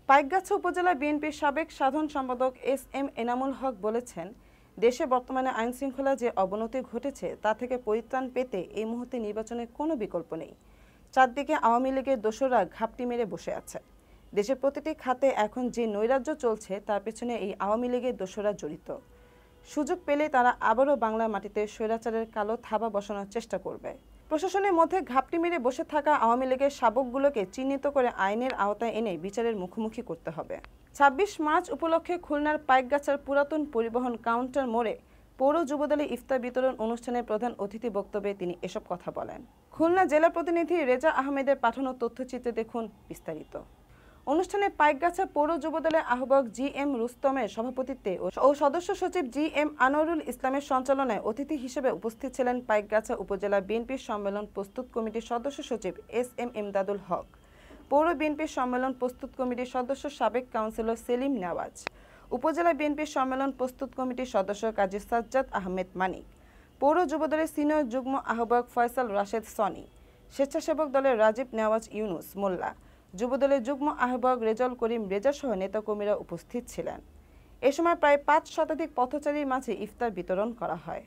পাইকগাছা উপজেলা বিএনপির সাবেক সাধারণ সম্পাদক এস.এম. এনামুল হক বলেছেন, দেশে বর্তমানে আইনশৃঙ্খলা যে অবনতি ঘটেছে তা থেকে পরিত্রাণ পেতে এই মুহূর্তে নির্বাচনের কোনো বিকল্প নেই। চারদিকে আওয়ামী লীগের দোসররা ঘাপটি মেরে বসে আছে। দেশের প্রতিটি খাতে এখন যে নৈরাজ্য চলছে তার পেছনে এই আওয়ামী লীগের দোসররা জড়িত। সুযোগ পেলে তারা আবারও বাংলার মাটিতে স্বৈরাচারের কালো থাবা বসানোর চেষ্টা করবে। প্রশাসনের মধ্যে ঘাপটি মেরে বসে থাকা আওয়ামী লীগের শাবকগুলোকে চিহ্নিত করে আইনের আওতায় এনে বিচারের মুখোমুখি করতে হবে। ২৬ মার্চ উপলক্ষে খুলনার পাইকগাছার পুরাতন পরিবহন কাউন্টার মোড়ে পৌর যুবদলে ইফতার বিতরণ অনুষ্ঠানে প্রধান অতিথি বক্তব্যে তিনি এসব কথা বলেন। খুলনা জেলা প্রতিনিধি রেজা আহমেদের পাঠানো তথ্যচিত্রে দেখুন বিস্তারিত। অনুষ্ঠানে পাইকগাছা পৌর যুবদলের আহ্বায়ক জি.এম. রুস্তমের সভাপতিত্বে ও সদস্য সচিব জি.এম. আনোয়ারুল ইসলামের সঞ্চালনায় অতিথি হিসেবে উপস্থিত ছিলেন পাইকগাছা উপজেলা বিএনপির সম্মেলন প্রস্তুত কমিটির সদস্য সচিব এস.এম. ইমদাদুল হক, পৌর বিএনপির সম্মেলন প্রস্তুত কমিটির সদস্য সাবেক কাউন্সিলর সেলিম নেওয়াজ, উপজেলা বিএনপির সম্মেলন প্রস্তুত কমিটির সদস্য কাজী সাজ্জাদ আহমেদ মানিক, পৌর যুবদলের সিনিয়র যুগ্ম আহ্বায়ক ফয়সাল রাশেদ সনি, স্বেচ্ছাসেবক দলের রাজীব নেওয়াজ ইউনুস মোল্লা, যুবদলের যুগ্ম আহ্বায়ক রেজাউল করিম রেজা সহ নেতাকর্মীরা উপস্থিত ছিলেন। এ সময় প্রায় ৫ শতাধিক পথচারীর মাঝে ইফতার বিতরণ করা হয়।